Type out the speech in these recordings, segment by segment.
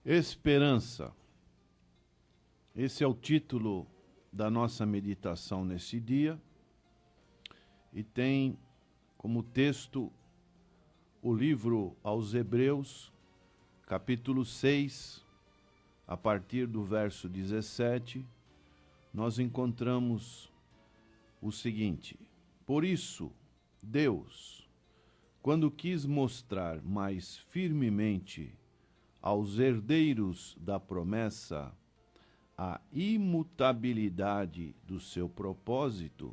Esperança. Esse é o título da nossa meditação nesse dia e tem como texto o livro aos Hebreus, capítulo 6, a partir do verso 17, nós encontramos o seguinte: por isso, Deus, quando quis mostrar mais firmemente aos herdeiros da promessa a imutabilidade do seu propósito,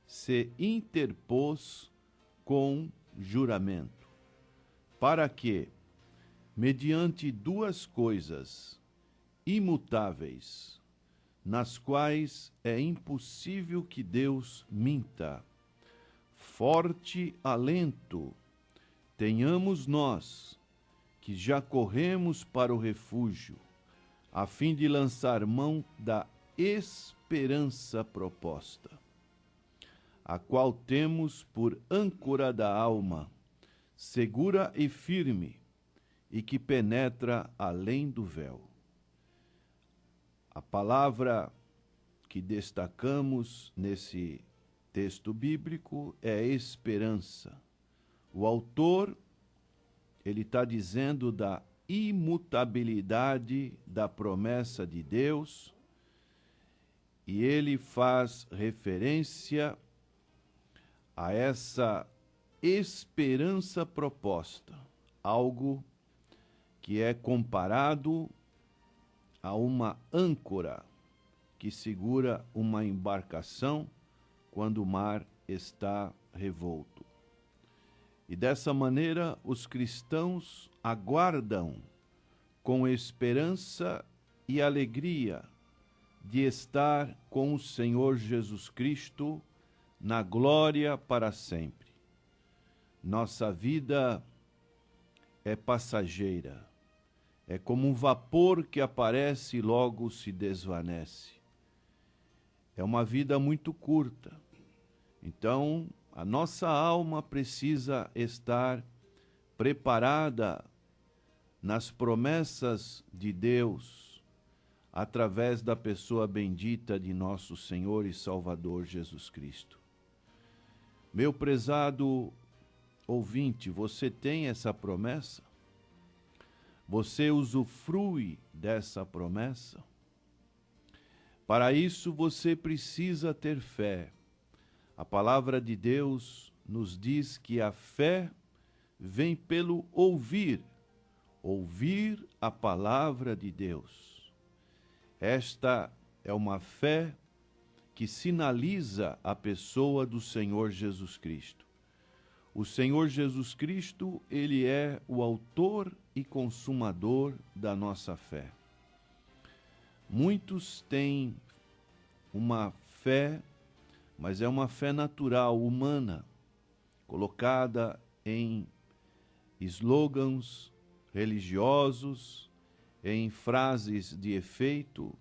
se interpôs com juramento, para que, mediante duas coisas imutáveis, nas quais é impossível que Deus minta, forte alento tenhamos nós, que já corremos para o refúgio, a fim de lançar mão da esperança proposta, a qual temos por âncora da alma, segura e firme, e que penetra além do véu. A palavra que destacamos nesse texto bíblico é esperança. O autor, ele está dizendo da imutabilidade da promessa de Deus, e ele faz referência a essa esperança proposta, algo que é comparado a uma âncora que segura uma embarcação quando o mar está revolto. E dessa maneira os cristãos aguardam com esperança e alegria de estar com o Senhor Jesus Cristo na glória para sempre. Nossa vida é passageira, é como um vapor que aparece e logo se desvanece. É uma vida muito curta. Então, a nossa alma precisa estar preparada nas promessas de Deus, através da pessoa bendita de nosso Senhor e Salvador Jesus Cristo. Meu prezado ouvinte, você tem essa promessa? Você usufrui dessa promessa? Para isso você precisa ter fé. A palavra de Deus nos diz que a fé vem pelo ouvir a palavra de Deus. Esta é uma fé que sinaliza a pessoa do Senhor Jesus Cristo. O Senhor Jesus Cristo, ele é o autor e consumador da nossa fé. Muitos têm uma fé, mas é uma fé natural, humana, colocada em slogans religiosos, em frases de efeito,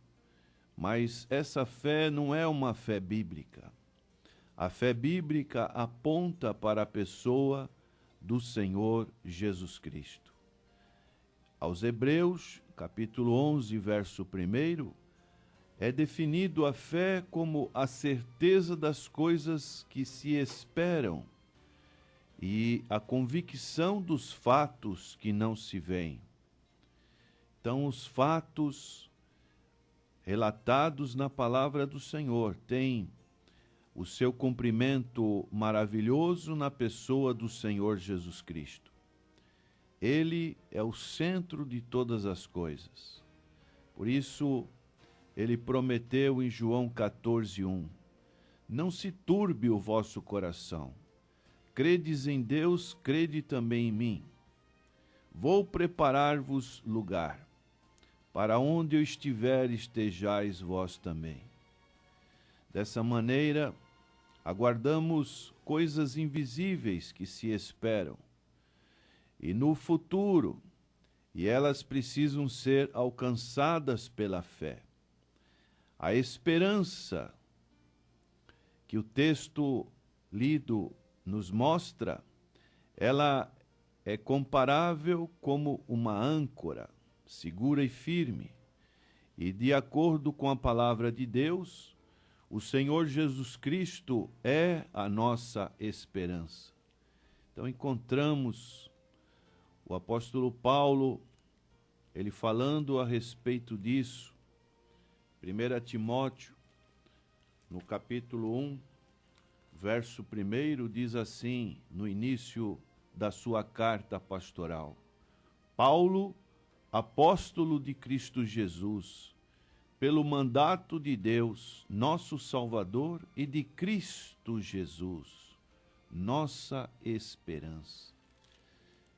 mas essa fé não é uma fé bíblica. A fé bíblica aponta para a pessoa do Senhor Jesus Cristo. Aos Hebreus, capítulo 11, verso 1, é definido a fé como a certeza das coisas que se esperam e a convicção dos fatos que não se veem. Então, os fatos relatados na palavra do Senhor têm o seu cumprimento maravilhoso na pessoa do Senhor Jesus Cristo. Ele é o centro de todas as coisas. Por isso, ele prometeu em João 14:1, não se turbe o vosso coração. Credes em Deus, crede também em mim. Vou preparar-vos lugar. Para onde eu estiver, estejais vós também. Dessa maneira, aguardamos coisas invisíveis que se esperam. E no futuro, e elas precisam ser alcançadas pela fé. A esperança que o texto lido nos mostra, ela é comparável como uma âncora. segura e firme. E de acordo com a palavra de Deus, o Senhor Jesus Cristo é a nossa esperança. Então encontramos o apóstolo Paulo, ele falando a respeito disso. 1 Timóteo, no capítulo 1, verso 1, diz assim, no início da sua carta pastoral: Paulo, apóstolo de Cristo Jesus, pelo mandato de Deus, nosso Salvador, e de Cristo Jesus, nossa esperança.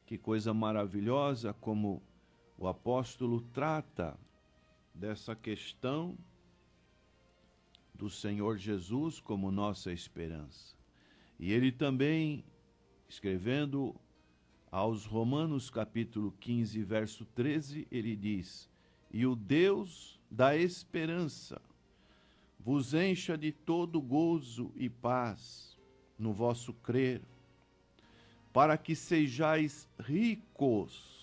Que coisa maravilhosa como o apóstolo trata dessa questão do Senhor Jesus como nossa esperança. E ele também, escrevendo aos Romanos capítulo 15, verso 13, ele diz: E o Deus da esperança vos encha de todo gozo e paz no vosso crer, para que sejais ricos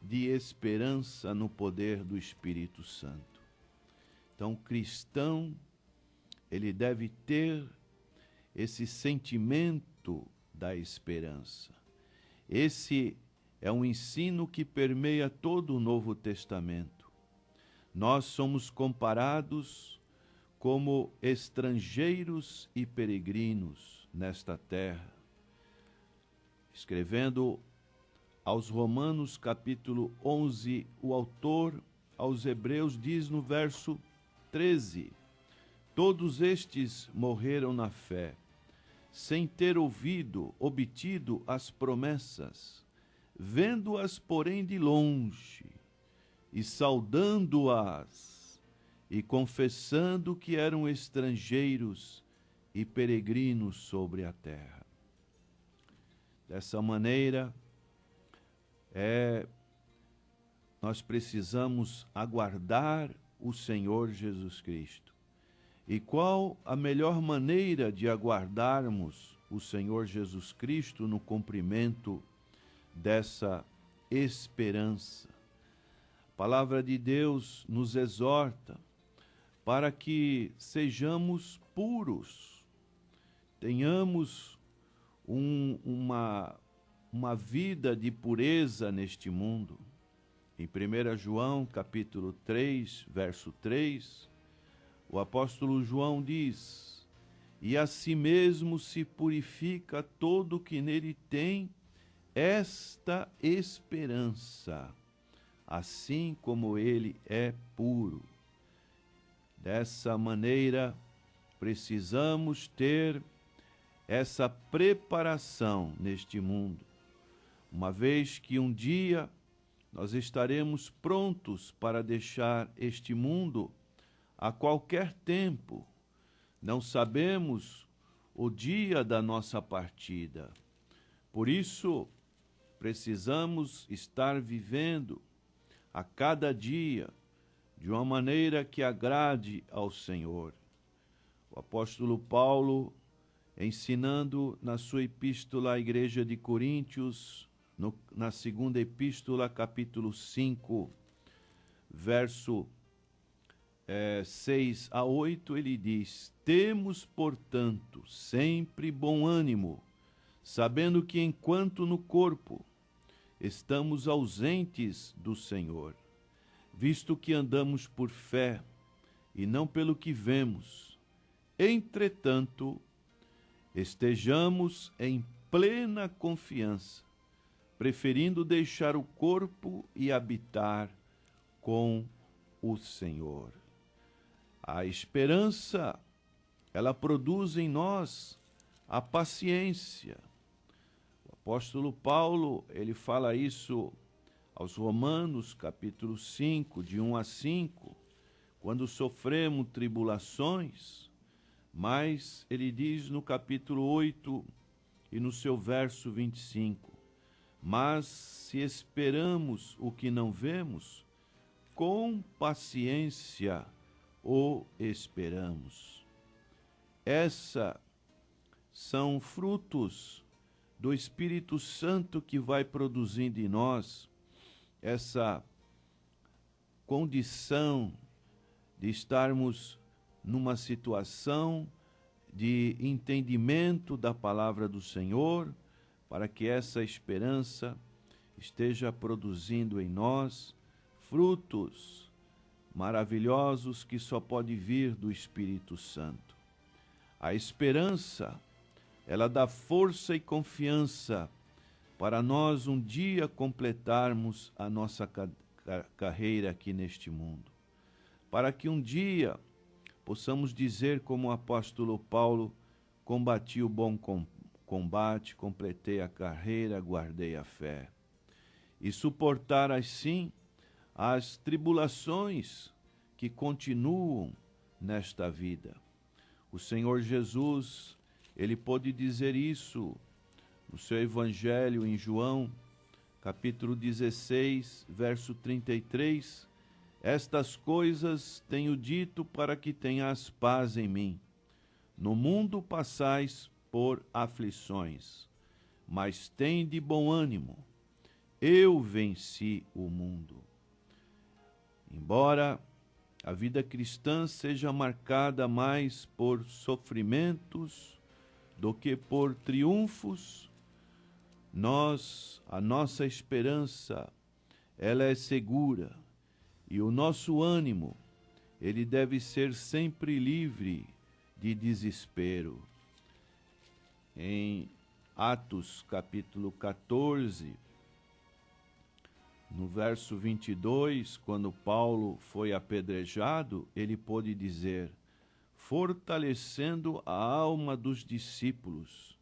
de esperança no poder do Espírito Santo. Então, o cristão, ele deve ter esse sentimento da esperança. Esse é um ensino que permeia todo o Novo Testamento. Nós somos comparados como estrangeiros e peregrinos nesta terra. Escrevendo aos Romanos, capítulo 11, o autor aos Hebreus diz no verso 13: Todos estes morreram na fé, sem ter obtido as promessas, vendo-as, porém, de longe, e saudando-as, e confessando que eram estrangeiros e peregrinos sobre a terra. Dessa maneira, nós precisamos aguardar o Senhor Jesus Cristo. E qual a melhor maneira de aguardarmos o Senhor Jesus Cristo no cumprimento dessa esperança? A palavra de Deus nos exorta para que sejamos puros, tenhamos uma vida de pureza neste mundo. Em 1 João, capítulo 3, verso 3, o apóstolo João diz: E a si mesmo se purifica todo o que nele tem esta esperança, assim como ele é puro. Dessa maneira, precisamos ter essa preparação neste mundo, uma vez que um dia nós estaremos prontos para deixar este mundo a qualquer tempo. Não sabemos o dia da nossa partida. Por isso, precisamos estar vivendo a cada dia de uma maneira que agrade ao Senhor. O apóstolo Paulo, ensinando na sua epístola à igreja de Coríntios, na segunda epístola, capítulo 5, verso 6 a 8, ele diz: Temos, portanto, sempre bom ânimo, sabendo que enquanto no corpo estamos ausentes do Senhor, visto que andamos por fé e não pelo que vemos, entretanto, estejamos em plena confiança, preferindo deixar o corpo e habitar com o Senhor. A esperança, ela produz em nós a paciência. O apóstolo Paulo, ele fala isso aos Romanos, capítulo 5, de 1 a 5, quando sofremos tribulações, mas ele diz no capítulo 8 e no seu verso 25, mas se esperamos o que não vemos, com paciência o esperamos. Essa são frutos do Espírito Santo que vai produzindo em nós essa condição de estarmos numa situação de entendimento da palavra do Senhor, para que essa esperança esteja produzindo em nós frutos maravilhosos que só pode vir do Espírito Santo. A esperança, ela dá força e confiança para nós um dia completarmos a nossa carreira aqui neste mundo. Para que um dia possamos dizer como o apóstolo Paulo: combati o bom combate, completei a carreira, guardei a fé. E suportar assim as tribulações que continuam nesta vida. O Senhor Jesus, ele pôde dizer isso no seu Evangelho em João, capítulo 16, verso 33, estas coisas tenho dito para que tenhas paz em mim. No mundo passais por aflições, mas tende bom ânimo. Eu venci o mundo. Embora a vida cristã seja marcada mais por sofrimentos do que por triunfos, a nossa esperança, ela é segura, e o nosso ânimo, ele deve ser sempre livre de desespero. Em Atos capítulo 14, no verso 22, quando Paulo foi apedrejado, ele pôde dizer: fortalecendo a alma dos discípulos,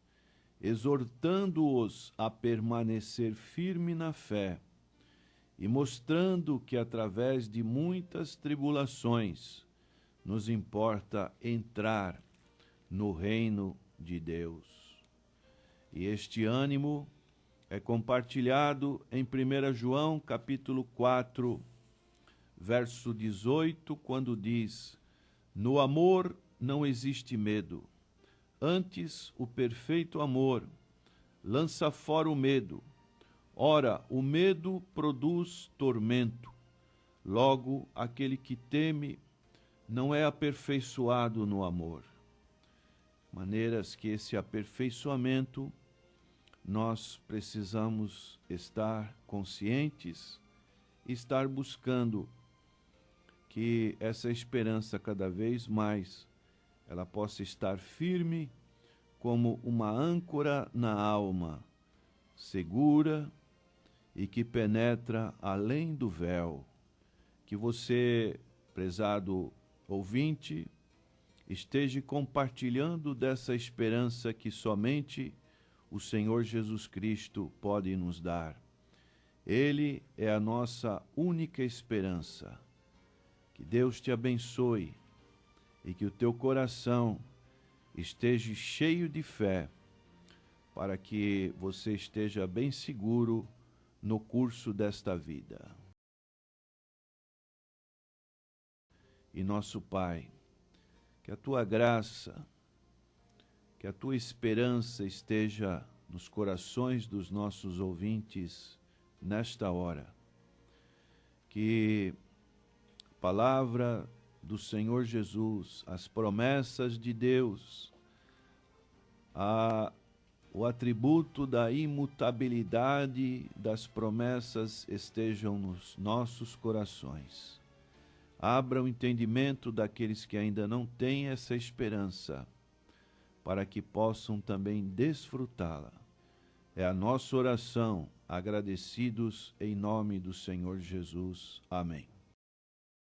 exortando-os a permanecer firme na fé, e mostrando que através de muitas tribulações nos importa entrar no reino de Deus. E este ânimo é compartilhado em 1 João capítulo 4, verso 18, quando diz: no amor não existe medo, antes o perfeito amor lança fora o medo. Ora, o medo produz tormento. Logo, aquele que teme não é aperfeiçoado no amor. Maneiras que esse aperfeiçoamento nós precisamos estar conscientes, estar buscando que essa esperança cada vez mais ela possa estar firme como uma âncora na alma, segura e que penetra além do véu. Que você, prezado ouvinte, esteja compartilhando dessa esperança que somente o Senhor Jesus Cristo pode nos dar. Ele é a nossa única esperança. Que Deus te abençoe e que o teu coração esteja cheio de fé, para que você esteja bem seguro no curso desta vida. E nosso Pai, que a tua graça, que a tua esperança esteja nos corações dos nossos ouvintes nesta hora. Que a palavra do Senhor Jesus, as promessas de Deus, o atributo da imutabilidade das promessas estejam nos nossos corações. Abra o entendimento daqueles que ainda não têm essa esperança, para que possam também desfrutá-la. É a nossa oração, agradecidos em nome do Senhor Jesus. Amém.